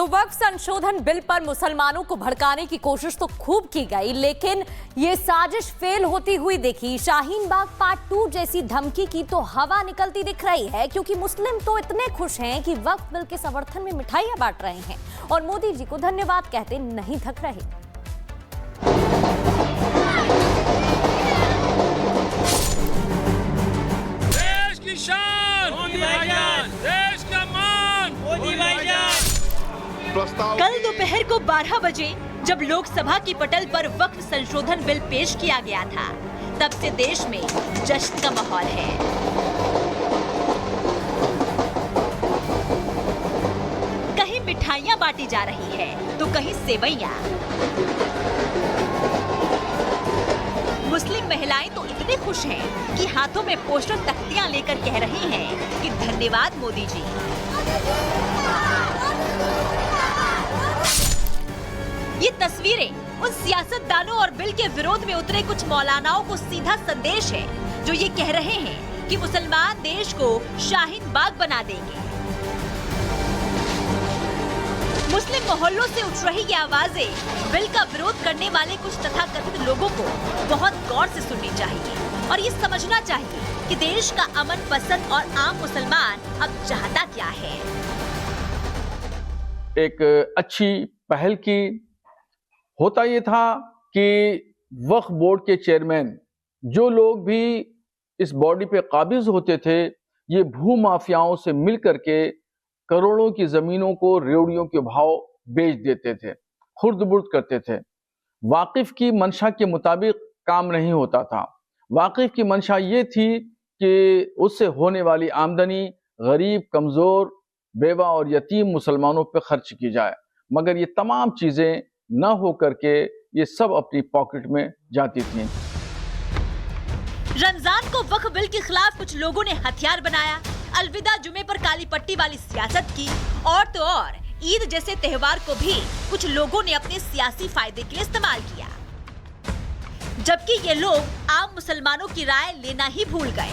वक्फ संशोधन बिल पर मुसलमानों को भड़काने की कोशिश तो खूब की गई, लेकिन ये साजिश फेल होती हुई दिखी। शाहीन बाग पार्ट 2 जैसी धमकी की तो हवा निकलती दिख रही है, क्योंकि मुस्लिम तो इतने खुश हैं कि वक्फ बिल के समर्थन में मिठाइयां बांट रहे हैं और मोदी जी को धन्यवाद कहते नहीं थक रहे। देश की शान, देश का मान, मोदी भाईजान। कल दोपहर को 12 बजे जब लोकसभा की पटल पर वक्फ संशोधन बिल पेश किया गया था, तब से देश में जश्न का माहौल है। कहीं मिठाइयां बांटी जा रही है तो कहीं सेवइयां। मुस्लिम महिलाएं तो इतने खुश हैं कि हाथों में पोस्टर तख्तियां लेकर कह रही हैं कि धन्यवाद मोदी जी। ये तस्वीरें उन सियासतदानों और बिल के विरोध में उतरे कुछ मौलानाओं को सीधा संदेश है, जो ये कह रहे हैं कि मुसलमान देश को शाहीन बाग बना देंगे। मुस्लिम मोहल्लों से उठ रही ये आवाजें बिल का विरोध करने वाले कुछ तथाकथित लोगों को बहुत गौर से सुननी चाहिए और ये समझना चाहिए कि देश का अमन पसंद और आम मुसलमान अब चाहता क्या है। एक अच्छी पहल की होता ये था कि वक्फ बोर्ड के चेयरमैन जो लोग भी इस बॉडी पे काबिज होते थे, ये भू माफियाओं से मिल करके करोड़ों की जमीनों को रेवड़ियों के भाव बेच देते थे, खुर्द-बुर्द करते थे। वाकिफ की मंशा के मुताबिक काम नहीं होता था। वाकिफ की मंशा ये थी कि उससे होने वाली आमदनी गरीब, कमजोर, बेवा और यतीम मुसलमानों पर खर्च की जाए, मगर ये तमाम चीजें न हो करके ये सब अपनी पॉकेट में जाती थीं। रमजान को वक्फ बिल के खिलाफ कुछ लोगों ने हथियार बनाया, अलविदा जुमे पर काली पट्टी वाली सियासत की, और तो और ईद जैसे त्योहार को भी कुछ लोगों ने अपने सियासी फायदे के लिए इस्तेमाल किया, जबकि ये लोग आम मुसलमानों की राय लेना ही भूल गए।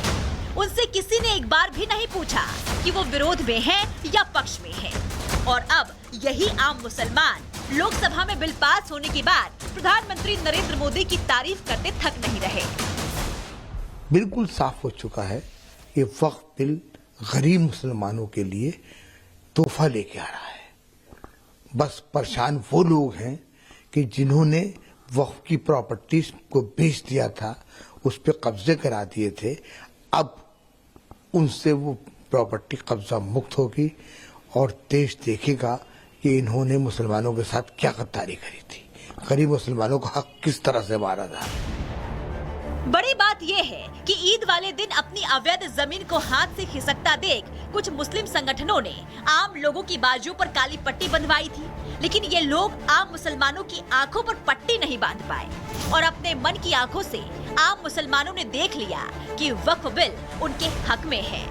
उनसे किसी ने एक बार भी नहीं पूछा कि वो विरोध में है या पक्ष में है। और अब यही आम मुसलमान लोकसभा में बिल पास होने के बाद प्रधानमंत्री नरेंद्र मोदी की तारीफ करते थक नहीं रहे। बिल्कुल साफ हो चुका है कि वक्फ बिल गरीब मुसलमानों के लिए तोहफा लेके आ रहा है। बस परेशान वो लोग हैं कि जिन्होंने वक्फ की प्रॉपर्टीज को बेच दिया था, उस पर कब्जे करा दिए थे, अब उनसे वो प्रॉपर्टी कब्जा मुक्त होगी और देश देखेगा कि इन्होंने मुसलमानों के साथ क्या गद्दारी करी थी, गरीब मुसलमानों का हक किस तरह से मारा था। बड़ी बात यह है कि ईद वाले दिन अपनी अवैध जमीन को हाथ से खिसकता देख कुछ मुस्लिम संगठनों ने आम लोगों की बाजुओं पर काली पट्टी बंधवाई थी, लेकिन ये लोग आम मुसलमानों की आंखों पर पट्टी नहीं बांध पाए और अपने मन की आंखों से आम मुसलमानों ने देख लिया कि वक्फ बिल उनके हक में है।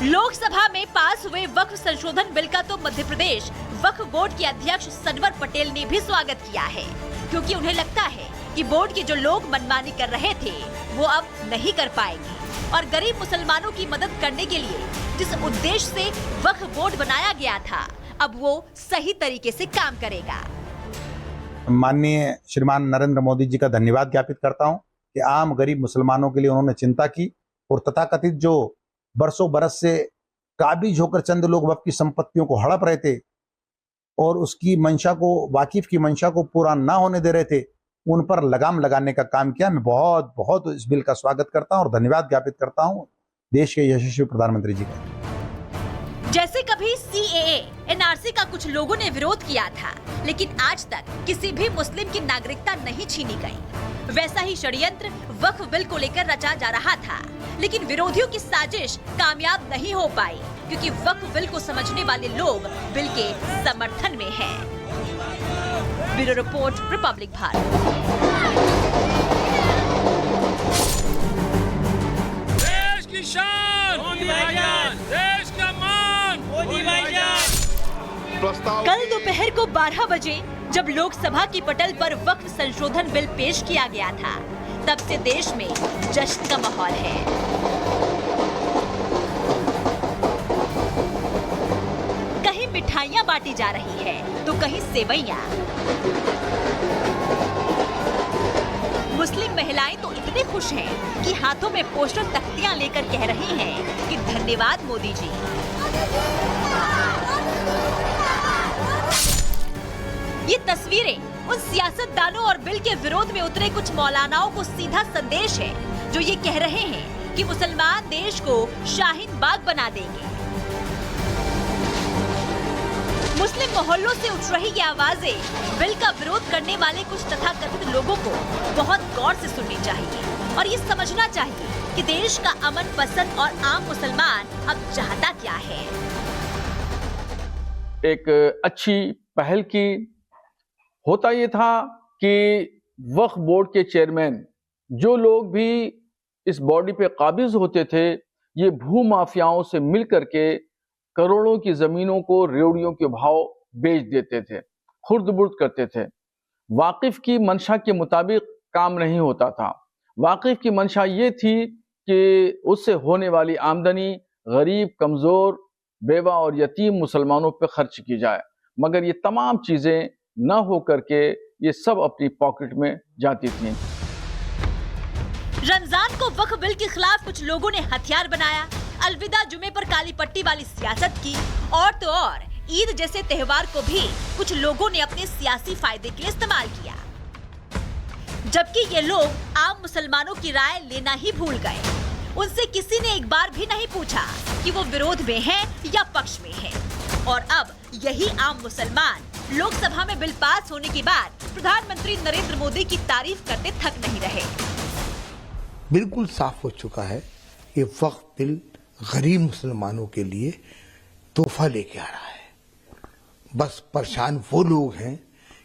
लोकसभा में पास हुए वक्फ संशोधन बिल का तो मध्य प्रदेश वक्फ बोर्ड के अध्यक्ष सनवर पटेल ने भी स्वागत किया है, क्योंकि उन्हें लगता है कि बोर्ड के जो लोग मनमानी कर रहे थे वो अब नहीं कर पाएंगे और गरीब मुसलमानों की मदद करने के लिए जिस उद्देश्य से वक्फ बोर्ड बनाया गया था, अब वो सही तरीके से काम करेगा। माननीय श्रीमान नरेंद्र मोदी जी का धन्यवाद ज्ञापित करता हूं कि आम गरीब मुसलमानों के लिए उन्होंने चिंता की और तथाकथित जो बरसों बरस से काबिज होकर चंद लोग वक्फ की संपत्तियों को हड़प रहे थे और उसकी मंशा को, वाकिफ की मंशा को पूरा ना होने दे रहे थे, उन पर लगाम लगाने का काम किया। मैं बहुत बहुत इस बिल का स्वागत करता हूं और धन्यवाद ज्ञापित करता हूं देश के यशस्वी प्रधानमंत्री जी का। जैसे कभी CAA, NRC का कुछ लोगों ने विरोध किया था, लेकिन आज तक किसी भी मुस्लिम की नागरिकता नहीं छीनी गई, वैसा ही षड्यंत्र वक्फ बिल को लेकर रचा जा रहा था, लेकिन विरोधियों की साजिश कामयाब नहीं हो पाई, क्योंकि वक्फ बिल को समझने वाले लोग बिल के समर्थन में हैं। Bureau report, Republic Bharat. देश की शान, देश का मान, मोदी भाईजान। कल दोपहर को 12 बजे जब लोकसभा की पटल पर वक्फ संशोधन बिल पेश किया गया था, तब से देश में जश्न का माहौल है। कहीं मिठाइयाँ बांटी जा रही है तो कहीं सेवैयाँ। मुस्लिम महिलाएं तो इतने खुश हैं कि हाथों में पोस्टर तख्तियां लेकर कह रही हैं कि धन्यवाद मोदी जी। ये तस्वीरें उन सियासतदानों और बिल के विरोध में उतरे कुछ मौलानाओं को सीधा संदेश है जो ये कह रहे हैं कि मुसलमान देश को शाहीन बाग बना देंगे। मुस्लिम मोहल्लों से उठ रही ये आवाजें बिल का विरोध करने वाले कुछ तथाकथित लोगों को बहुत गौर से सुननी चाहिए और ये समझना चाहिए कि देश का अमन पसंद और आम मुसलमान अब चाहता क्या है। एक अच्छी पहल की। होता ये था कि वक्फ बोर्ड के चेयरमैन जो लोग भी इस बॉडी पे काबिज होते थे, ये भू माफियाओं से मिल करके करोड़ों की जमीनों को रेवड़ियों के भाव बेच देते थे, खुर्द-बुर्द करते थे। वाकिफ की मंशा के मुताबिक काम नहीं होता था। वाकिफ की मंशा ये थी कि उससे होने वाली आमदनी गरीब, कमजोर, बेवा और यतीम मुसलमानों पर खर्च की जाए, मगर ये तमाम चीजें न हो करके ये सब अपनी पॉकेट में जाती थीं। रमजान को वक्फ बिल के खिलाफ कुछ लोगों ने हथियार बनाया, अलविदा जुमे पर काली पट्टी वाली सियासत की, और तो और ईद जैसे त्योहार को भी कुछ लोगों ने अपने सियासी फायदे के लिए इस्तेमाल किया, जबकि ये लोग आम मुसलमानों की राय लेना ही भूल गए। उनसे किसी ने एक बार भी नहीं पूछा कि वो विरोध में हैं या पक्ष में हैं। और अब यही आम मुसलमान लोकसभा में बिल पास होने के बाद प्रधानमंत्री नरेंद्र मोदी की तारीफ करते थक नहीं रहे। बिल्कुल साफ हो चुका है, ये वक्फ बिल गरीब मुसलमानों के लिए तोहफा लेके आ रहा है। बस परेशान वो लोग हैं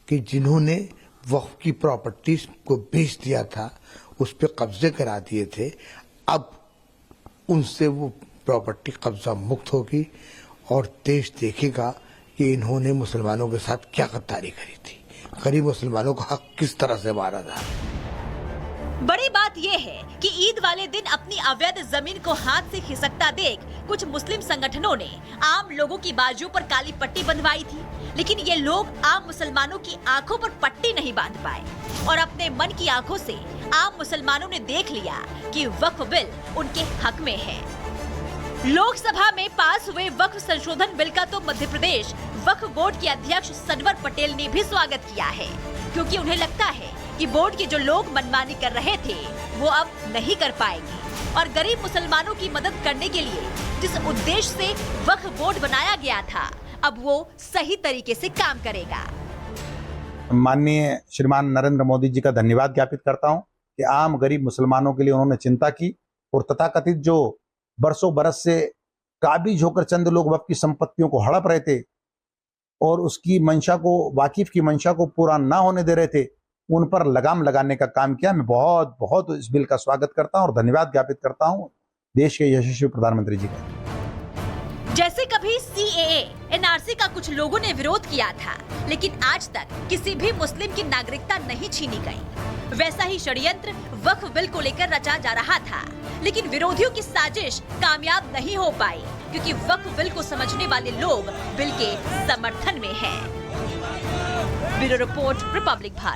कि जिन्होंने वक्फ की प्रॉपर्टीज को बेच दिया था, उस पर कब्जे करा दिए थे, अब उनसे वो प्रॉपर्टी कब्जा मुक्त होगी और देश देखेगा कि इन्होंने मुसलमानों के साथ क्या गद्दारी करी थी, गरीब मुसलमानों का हक किस तरह से मारा था। बड़ी बात यह है कि ईद वाले दिन अपनी अवैध जमीन को हाथ से खिसकता देख कुछ मुस्लिम संगठनों ने आम लोगों की बाजुओं पर काली पट्टी बंधवाई थी, लेकिन ये लोग आम मुसलमानों की आंखों पर पट्टी नहीं बांध पाए और अपने मन की आंखों से आम मुसलमानों ने देख लिया कि वक्फ बिल उनके हक में है। लोकसभा में पास हुए वक्फ संशोधन बिल का तो मध्य प्रदेश वक्फ बोर्ड के अध्यक्ष सनवर पटेल ने भी स्वागत किया है, क्योंकि उन्हें लगता है कि बोर्ड के जो लोग मनमानी कर रहे थे वो अब नहीं कर पाएंगे और गरीब मुसलमानों की मदद करने के लिए जिस उद्देश्य से वक्फ बोर्ड बनाया गया था, अब वो सही तरीके से काम करेगा। माननीय श्रीमान नरेंद्र मोदी जी का धन्यवाद ज्ञापित करता हूं कि आम गरीब मुसलमानों के लिए उन्होंने चिंता की और तथाकथित जो बरसों बरस से काबिज होकर चंद लोग वक्फ की संपत्तियों को हड़प रहे थे और उसकी मंशा को, वाकिफ की मंशा को पूरा ना होने दे रहे थे, उन पर लगाम लगाने का काम किया। मैं बहुत बहुत इस बिल का स्वागत करता हूं और धन्यवाद ज्ञापित करता हूं देश के यशस्वी प्रधानमंत्री जी का। जैसे कभी CAA NRC का कुछ लोगों ने विरोध किया था, लेकिन आज तक किसी भी मुस्लिम की नागरिकता नहीं छीनी गई, वैसा ही षड्यंत्र वक्फ बिल को लेकर रचा जा रहा था, लेकिन विरोधियों की साजिश कामयाब नहीं हो पाई क्योंकि वक्फ बिल को समझने वाले लोग बिल के समर्थन में हैं। Bureau report, Republic Bharat.